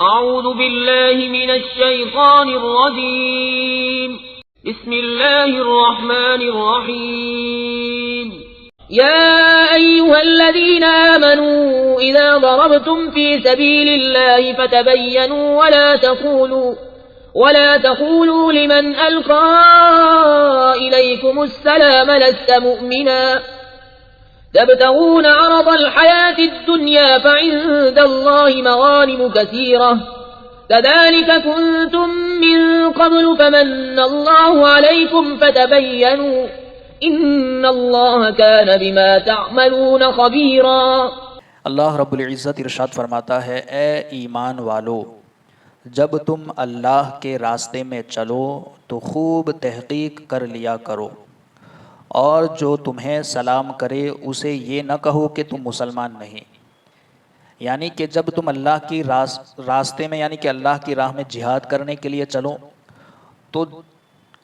أعوذ بالله من الشيطان الرجيم بسم الله الرحمن الرحيم يا أيها الذين آمنوا إذا ضربتم في سبيل الله فتبينوا ولا تقولوا لمن ألقى إليكم السلام لست مؤمنا تبتغون عرض الحياة الدنيا فعند الله مغانم كثيرة كذلك كنتم من قبل فمن الله عليكم فتبينوا إن الله كان بما تعملون خبيرا۔ اللہ رب العزت ارشاد فرماتا ہے، اے ایمان والو، جب تم اللہ کے راستے میں چلو تو خوب تحقیق کر لیا کرو، اور جو تمہیں سلام کرے اسے یہ نہ کہو کہ تم مسلمان نہیں۔ یعنی کہ جب تم اللہ کی راستے میں یعنی کہ اللہ کی راہ میں جہاد کرنے کے لیے چلو تو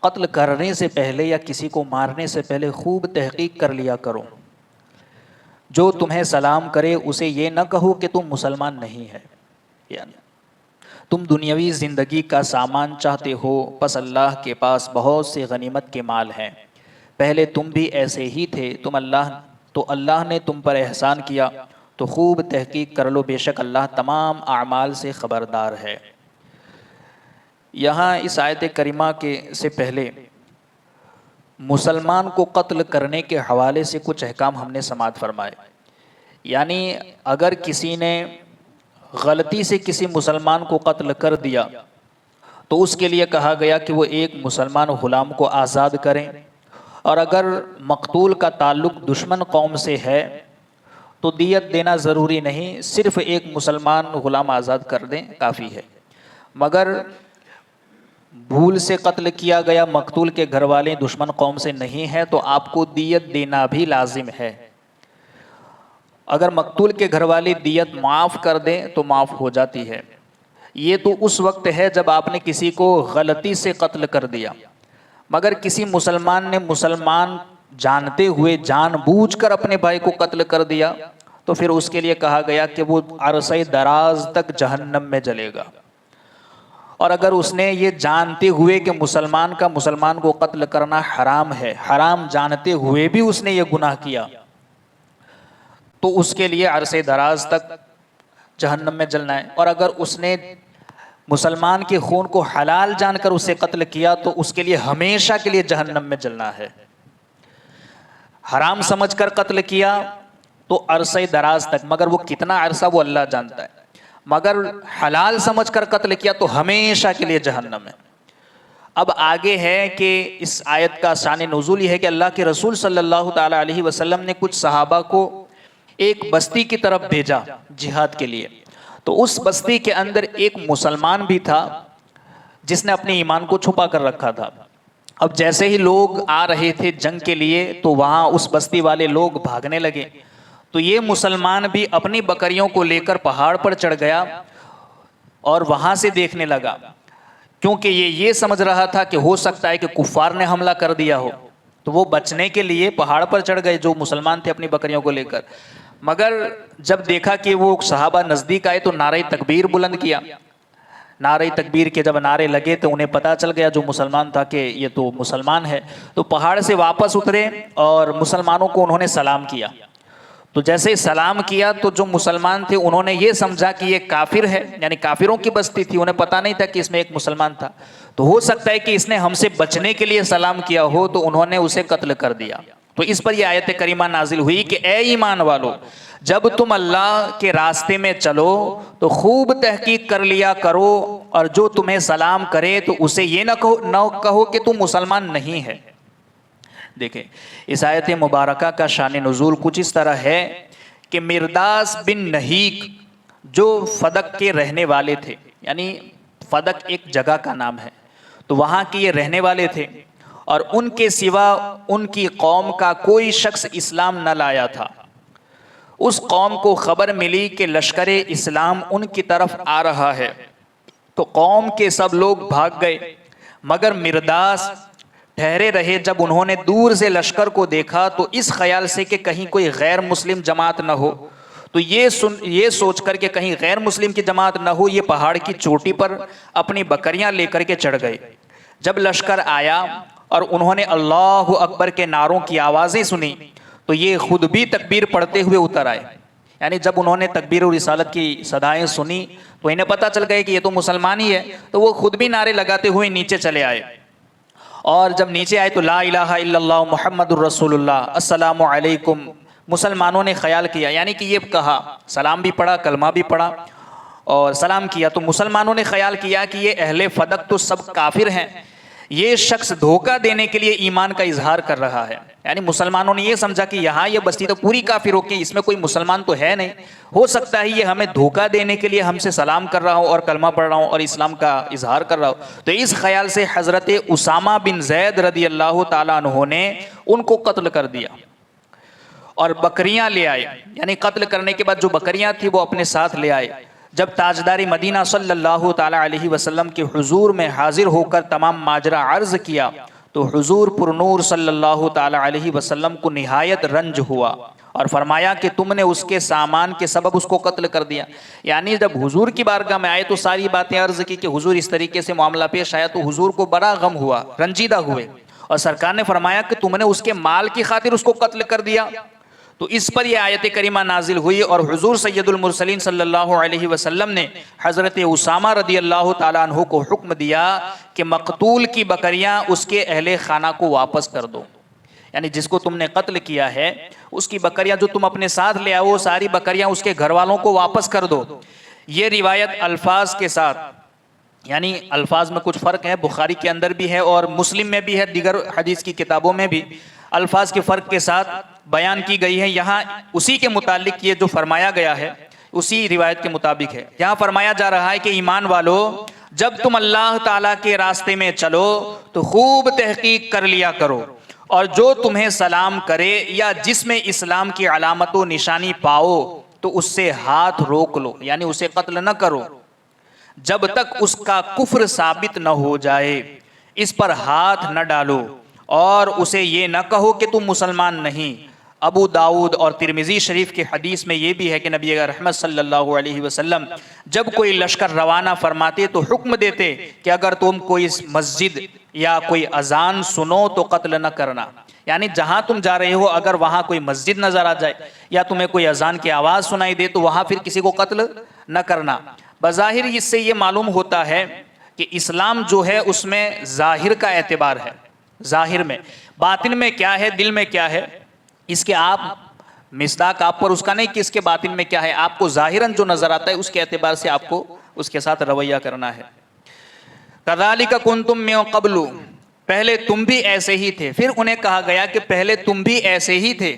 قتل کرنے سے پہلے یا کسی کو مارنے سے پہلے خوب تحقیق کر لیا کرو۔ جو تمہیں سلام کرے اسے یہ نہ کہو کہ تم مسلمان نہیں ہے، یعنی تم دنیاوی زندگی کا سامان چاہتے ہو، پس اللہ کے پاس بہت سے غنیمت کے مال ہیں، پہلے تم بھی ایسے ہی تھے، اللہ نے تم پر احسان کیا تو خوب تحقیق کر لو، بے شک اللہ تمام اعمال سے خبردار ہے۔ یہاں اس آیت کریمہ سے پہلے مسلمان کو قتل کرنے کے حوالے سے کچھ احکام ہم نے سماعت فرمائے۔ یعنی اگر کسی نے غلطی سے کسی مسلمان کو قتل کر دیا تو اس کے لیے کہا گیا کہ وہ ایک مسلمان غلام کو آزاد کریں، اور اگر مقتول کا تعلق دشمن قوم سے ہے تو دیت دینا ضروری نہیں، صرف ایک مسلمان غلام آزاد کر دیں کافی ہے۔ مگر بھول سے قتل کیا گیا، مقتول کے گھر والے دشمن قوم سے نہیں ہیں تو آپ کو دیت دینا بھی لازم ہے۔ اگر مقتول کے گھر والے دیت معاف کر دیں تو معاف ہو جاتی ہے۔ یہ تو اس وقت ہے جب آپ نے کسی کو غلطی سے قتل کر دیا، مگر کسی مسلمان نے مسلمان جانتے ہوئے جان بوجھ کر اپنے بھائی کو قتل کر دیا تو پھر اس کے لیے کہا گیا کہ وہ عرصہ دراز تک جہنم میں جلے گا۔ اور اگر اس نے یہ جانتے ہوئے کہ مسلمان کا مسلمان کو قتل کرنا حرام ہے، حرام جانتے ہوئے بھی اس نے یہ گناہ کیا تو اس کے لیے عرصہ دراز تک جہنم میں جلنا ہے۔ اور اگر اس نے مسلمان کے خون کو حلال جان کر اسے قتل کیا تو اس کے لیے ہمیشہ کے لیے جہنم میں جلنا ہے۔ حرام سمجھ کر قتل کیا تو عرصہ دراز تک، مگر وہ کتنا عرصہ وہ اللہ جانتا ہے، مگر حلال سمجھ کر قتل کیا تو ہمیشہ کے لیے جہنم ہے۔ اب آگے ہے کہ اس آیت کا شان نزول یہ ہے کہ اللہ کے رسول صلی اللہ تعالی علیہ وسلم نے کچھ صحابہ کو ایک بستی کی طرف بھیجا جہاد کے لیے، تو اس بستی کے اندر ایک مسلمان بھی تھا جس نے اپنے ایمان کو چھپا کر رکھا تھا۔ اب جیسے ہی لوگ آ رہے تھے جنگ کے لیے تو وہاں اس بستی والے لوگ بھاگنے لگے، تو یہ مسلمان بھی اپنی بکریوں کو لے کر پہاڑ پر چڑھ گیا اور وہاں سے دیکھنے لگا، کیونکہ یہ سمجھ رہا تھا کہ ہو سکتا ہے کہ کفار نے حملہ کر دیا ہو، تو وہ بچنے کے لیے پہاڑ پر چڑھ گئے جو مسلمان تھے اپنی بکریوں کو لے کر۔ مگر جب دیکھا کہ وہ صحابہ نزدیک آئے تو نعرہ تکبیر بلند کیا۔ نعرہ تکبیر کے جب نعرے لگے تو انہیں پتہ چل گیا جو مسلمان تھا کہ یہ تو مسلمان ہے، تو پہاڑ سے واپس اترے اور مسلمانوں کو انہوں نے سلام کیا۔ تو جیسے سلام کیا تو جو مسلمان تھے انہوں نے یہ سمجھا کہ یہ کافر ہے، یعنی کافروں کی بستی تھی، انہیں پتہ نہیں تھا کہ اس میں ایک مسلمان تھا، تو ہو سکتا ہے کہ اس نے ہم سے بچنے کے لیے سلام کیا ہو، تو انہوں نے اسے قتل کر دیا۔ تو اس پر یہ آیت کریمہ نازل ہوئی کہ اے ایمان والو، جب تم اللہ کے راستے میں چلو تو خوب تحقیق کر لیا کرو، اور جو تمہیں سلام کرے تو اسے یہ نہ کہو کہ تم مسلمان نہیں ہے۔ دیکھیں اس آیت مبارکہ کا شان نزول کچھ اس طرح ہے کہ مرداس بن نہیک جو فدق کے رہنے والے تھے، یعنی فدق ایک جگہ کا نام ہے، تو وہاں کے یہ رہنے والے تھے، اور ان کے سوا ان کی قوم کا کوئی شخص اسلام نہ لایا تھا۔ اس قوم کو خبر ملی کہ لشکر اسلام ان کی طرف آ رہا ہے، تو قوم کے سب لوگ بھاگ گئے، مگر مرداس ٹھہرے رہے جب انہوں نے دور سے لشکر کو دیکھا تو اس خیال سے کہ کہیں کوئی غیر مسلم جماعت نہ ہو، تو یہ سوچ کر کہ کہیں غیر مسلم کی جماعت نہ ہو، یہ پہاڑ کی چوٹی پر اپنی بکریاں لے کر کے چڑھ گئے۔ جب لشکر آیا اور انہوں نے اللہ اکبر کے نعروں کی آوازیں سنی تو یہ خود بھی تکبیر پڑھتے ہوئے اتر آئے۔ یعنی جب انہوں نے تکبیر و رسالت کی صدائیں سنی تو انہیں پتہ چل گئے کہ یہ تو مسلمان ہی ہے، تو وہ خود بھی نعرے لگاتے ہوئے نیچے چلے آئے، اور جب نیچے آئے تو لا الہ الا اللہ محمد الرسول اللہ السلام علیکم۔ مسلمانوں نے خیال کیا، یعنی کہ یہ کہا، سلام بھی پڑھا، کلمہ بھی پڑھا اور سلام کیا، تو مسلمانوں نے خیال کیا کہ یہ اہل فدق تو سب کافر ہیں، یہ شخص دھوکہ دینے کے لیے ایمان کا اظہار کر رہا ہے۔ یعنی مسلمانوں نے یہ سمجھا کہ یہاں یہ بستی تو پوری کافروں کی، اس میں کوئی مسلمان تو ہے نہیں، ہو سکتا ہے یہ ہمیں دھوکہ دینے کے لیے ہم سے سلام کر رہا ہوں اور کلمہ پڑھ رہا ہوں اور اسلام کا اظہار کر رہا ہوں۔ تو اس خیال سے حضرت اسامہ بن زید رضی اللہ تعالیٰ عنہ نے ان کو قتل کر دیا اور بکریاں لے آئے، یعنی قتل کرنے کے بعد جو بکریاں تھی وہ اپنے ساتھ لے آئے۔ جب تاجدار مدینہ صلی اللہ تعالیٰ علیہ وسلم کے حضور میں حاضر ہو کر تمام ماجرا عرض کیا تو حضور پر نور صلی اللہ تعالیٰ علیہ وسلم کو نہایت رنج ہوا اور فرمایا کہ تم نے اس کے سامان کے سبب اس کو قتل کر دیا۔ یعنی جب حضور کی بارگاہ میں آئے تو ساری باتیں عرض کی کہ حضور اس طریقے سے معاملہ پیش آیا، تو حضور کو بڑا غم ہوا، رنجیدہ ہوئے، اور سرکار نے فرمایا کہ تم نے اس کے مال کی خاطر اس کو قتل کر دیا۔ تو اس پر یہ آیت کریمہ نازل ہوئی اور حضور سید المرسلین صلی اللہ علیہ وسلم نے حضرت اسامہ رضی اللہ تعالیٰ عنہ کو حکم دیا کہ مقتول کی بکریاں اس کے اہل خانہ کو واپس کر دو، یعنی جس کو تم نے قتل کیا ہے اس کی بکریاں جو تم اپنے ساتھ لے آؤ، ساری بکریاں اس کے گھر والوں کو واپس کر دو۔ یہ روایت الفاظ کے ساتھ، یعنی الفاظ میں کچھ فرق ہے، بخاری کے اندر بھی ہے اور مسلم میں بھی ہے، دیگر حدیث کی کتابوں میں بھی الفاظ کے فرق کے ساتھ بیان کی گئی ہے۔ یہاں اسی کے متعلق یہ جو فرمایا گیا ہے اسی روایت کے مطابق ہے۔ یہاں فرمایا جا رہا ہے کہ ایمان والو، جب تم اللہ تعالیٰ کے راستے میں چلو تو خوب تحقیق کر لیا کرو، اور جو تمہیں سلام کرے یا جس میں اسلام کی علامت و نشانی پاؤ تو اس سے ہاتھ روک لو، یعنی اسے قتل نہ کرو جب تک اس کا کفر ثابت نہ ہو جائے، اس پر ہاتھ نہ ڈالو اور اسے یہ نہ کہو کہ تم مسلمان نہیں۔ ابو داؤد اور ترمذی شریف کے حدیث میں یہ بھی ہے کہ نبی رحمت صلی اللہ علیہ وسلم جب کوئی لشکر روانہ فرماتے تو حکم دیتے کہ اگر تم کوئی مسجد یا کوئی اذان سنو تو قتل نہ کرنا، یعنی جہاں تم جا رہے ہو اگر وہاں کوئی مسجد نظر آ جائے یا تمہیں کوئی اذان کی آواز سنائی دے تو وہاں پھر کسی کو قتل نہ کرنا۔ بظاہر اس سے یہ معلوم ہوتا ہے کہ اسلام جو ہے اس میں ظاہر کا اعتبار ہے، ظاہر میں، باطن میں کیا ہے، دل میں کیا ہے، اس کے آپ مصداق آپ پر اس کا نہیں کہ اس کے باطن میں کیا ہے، آپ کو ظاہراً جو نظر آتا ہے اس کے اعتبار سے آپ کو اس کے ساتھ رویہ کرنا ہے۔ کذالک کنتم من قبل، پہلے تم بھی ایسے ہی تھے۔ پھر انہیں کہا گیا کہ پہلے تم بھی ایسے ہی تھے،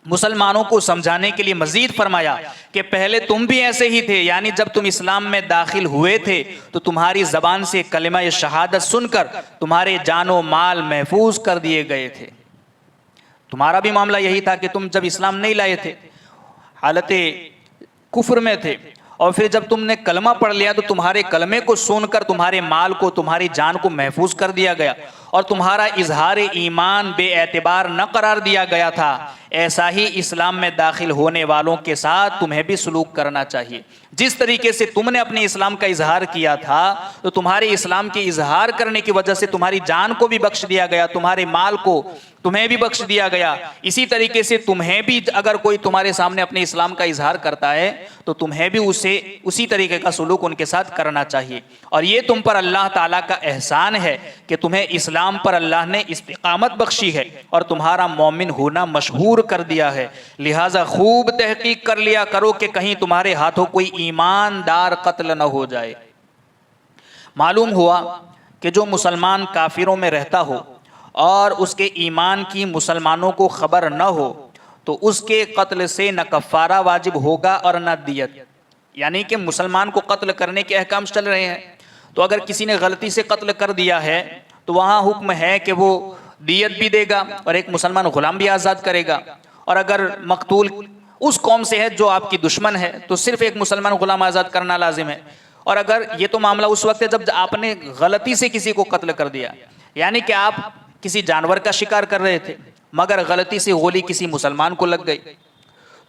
مسلمانوں کو سمجھانے کے لیے مزید فرمایا کہ پہلے تم بھی ایسے ہی تھے، یعنی جب تم اسلام میں داخل ہوئے تھے تو تمہاری زبان سے کلمہ شہادت سن کر تمہارے جان و مال محفوظ کر دیے گئے تھے۔ تمہارا بھی معاملہ یہی تھا کہ تم جب اسلام نہیں لائے تھے، حالت کفر میں تھے، اور پھر جب تم نے کلمہ پڑھ لیا تو تمہارے کلمے کو سن کر تمہارے مال کو، تمہاری جان کو محفوظ کر دیا گیا اور تمہارا اظہار ایمان بے اعتبار نہ قرار دیا گیا تھا۔ ایسا ہی اسلام میں داخل ہونے والوں کے ساتھ تمہیں بھی سلوک کرنا چاہیے۔ جس طریقے سے تم نے اپنے اسلام کا اظہار کیا تھا تو تمہارے اسلام کے اظہار کرنے کی وجہ سے تمہاری جان کو بھی بخش دیا گیا، تمہارے مال کو تمہیں بھی بخش دیا گیا۔ اسی طریقے سے تمہیں بھی اگر کوئی تمہارے سامنے اپنے اسلام کا اظہار کرتا ہے تو تمہیں بھی اسے اسی طریقے کا سلوک ان کے ساتھ کرنا چاہیے۔ اور یہ تم پر اللہ تعالیٰ کا احسان ہے کہ تمہیں اسلام پر اللہ نے استقامت بخشی ہے اور تمہارا مومن ہونا مشہور کر دیا ہے، لہٰذا خوب تحقیق کر لیا کرو کہ کہیں تمہارے ہاتھوں کوئی ایماندار قتل نہ ہو جائے۔ معلوم ہوا کہ جو مسلمان کافروں میں رہتا ہو اور اس کے ایمان کی مسلمانوں کو خبر نہ ہو تو اس کے قتل سے نہ کفارہ واجب ہوگا اور نہ دیت، یعنی کہ مسلمان کو قتل کرنے کے احکام چل رہے ہیں، تو اگر کسی نے غلطی سے قتل کر دیا ہے تو وہاں حکم ہے کہ وہ دیت بھی دے گا اور ایک مسلمان غلام بھی آزاد کرے گا، اور اگر مقتول اس قوم سے ہے جو آپ کی دشمن ہے تو صرف ایک مسلمان غلام آزاد کرنا لازم ہے۔ اور اگر یہ تو معاملہ اس وقت ہے جب آپ نے غلطی سے کسی کو قتل کر دیا، یعنی کہ آپ کسی جانور کا شکار کر رہے تھے مگر غلطی سے گولی کسی مسلمان کو لگ گئی،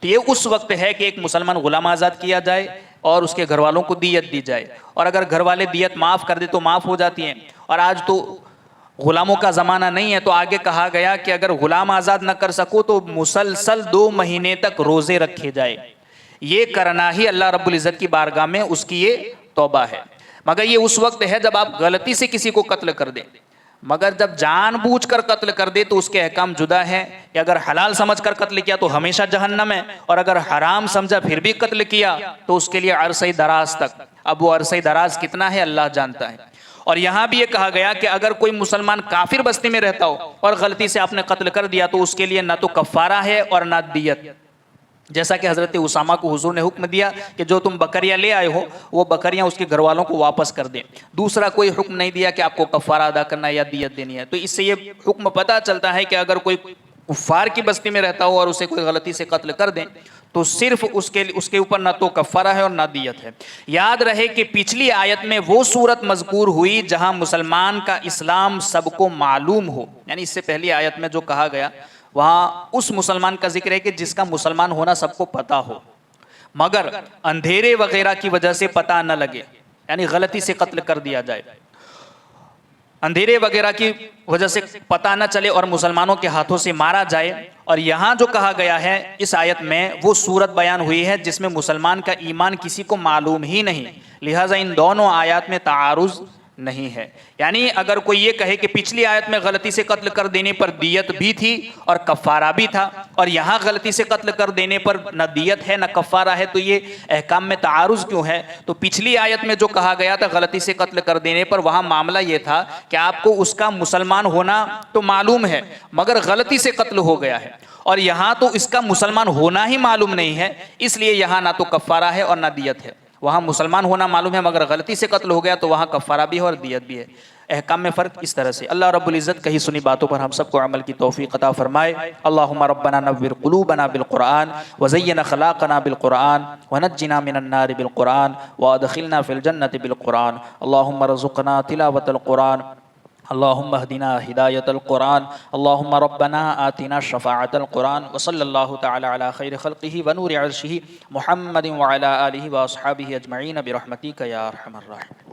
تو یہ اس وقت ہے کہ ایک مسلمان غلام آزاد کیا جائے اور اس کے گھر والوں کو دیت دی جائے، اور اگر گھر والے دیت معاف کر دے تو معاف ہو جاتی ہیں۔ اور آج تو غلاموں کا زمانہ نہیں ہے، تو آگے کہا گیا کہ اگر غلام آزاد نہ کر سکو تو مسلسل 2 مہینے تک روزے رکھے جائے۔ یہ کرنا ہی اللہ رب العزت کی بارگاہ میں اس کی یہ توبہ ہے۔ مگر یہ اس وقت ہے جب آپ غلطی سے کسی کو قتل کر دیں، مگر جب جان بوجھ کر قتل کر دے تو اس کے احکام جدا ہے کہ اگر حلال سمجھ کر قتل کیا تو ہمیشہ جہنم ہے، اور اگر حرام سمجھا پھر بھی قتل کیا تو اس کے لیے عرصہ دراز تک۔ اب وہ عرصہ دراز کتنا ہے اللہ جانتا ہے۔ اور یہاں بھی یہ کہا گیا کہ اگر کوئی مسلمان کافر بستی میں رہتا ہو اور غلطی سے آپ نے قتل کر دیا تو اس کے لیے نہ تو کفارہ ہے اور نہ دیت، جیسا کہ حضرت اسامہ کو حضور نے حکم دیا کہ جو تم بکریاں لے آئے ہو وہ بکریاں اس کے گھر والوں کو واپس کر دیں۔ دوسرا کوئی حکم نہیں دیا کہ آپ کو کفارہ ادا کرنا ہے یا دیت دینی ہے۔ تو اس سے یہ حکم پتہ چلتا ہے کہ اگر کوئی کفار کی بستی میں رہتا ہو اور اسے کوئی غلطی سے قتل کر دیں تو صرف اس کے اوپر نہ تو کفارہ ہے اور نہ دیت ہے۔ یاد رہے کہ پچھلی آیت میں وہ صورت مذکور ہوئی جہاں مسلمان کا اسلام سب کو معلوم ہو، یعنی اس سے پہلی آیت میں جو کہا گیا وہاں اس مسلمان کا ذکر ہے کہ جس کا مسلمان ہونا سب کو پتا ہو مگر اندھیرے وغیرہ کی وجہ سے پتہ نہ لگے، یعنی غلطی سے قتل کر دیا جائے، اندھیرے وغیرہ کی وجہ سے پتہ نہ چلے اور مسلمانوں کے ہاتھوں سے مارا جائے۔ اور یہاں جو کہا گیا ہے اس آیت میں وہ صورت بیان ہوئی ہے جس میں مسلمان کا ایمان کسی کو معلوم ہی نہیں، لہٰذا ان دونوں آیات میں تعارض نہیں ہے۔ یعنی اگر کوئی یہ کہے کہ پچھلی آیت میں غلطی سے قتل کر دینے پر دیت بھی تھی اور کفارہ بھی تھا، اور یہاں غلطی سے قتل کر دینے پر نہ دیت ہے نہ کفارہ ہے، تو یہ احکام میں تعارض کیوں ہے؟ تو پچھلی آیت میں جو کہا گیا تھا غلطی سے قتل کر دینے پر، وہاں معاملہ یہ تھا کہ آپ کو اس کا مسلمان ہونا تو معلوم ہے مگر غلطی سے قتل ہو گیا ہے، اور یہاں تو اس کا مسلمان ہونا ہی معلوم نہیں ہے، اس لیے یہاں نہ تو کفارہ ہے اور نہ دیت ہے۔ وہاں مسلمان ہونا معلوم ہے مگر غلطی سے قتل ہو گیا تو وہاں کفارہ بھی ہے اور دیت بھی ہے۔ احکام میں فرق اس طرح سے۔ اللہ رب العزت کہی سنی باتوں پر ہم سب کو عمل کی توفیق عطا فرمائے۔ اللہم ربنا نور قلوبنا بالقرآن وزین خلاقنا بالقرآن ونجنا من النار بالقرآن وادخلنا فی الجنة بالقرآن۔ اللہم رزقنا تلاوت القرآن، اللہم اہدنا ہدایت القرآن، اللہم ربنا آتنا شفاعت القرآن، وصلی اللہ تعالی علی خیر خلقہ ونور عرشہ محمد وعلی آلہ واصحابہ اجمعین برحمتک یا ارحم الراحمین۔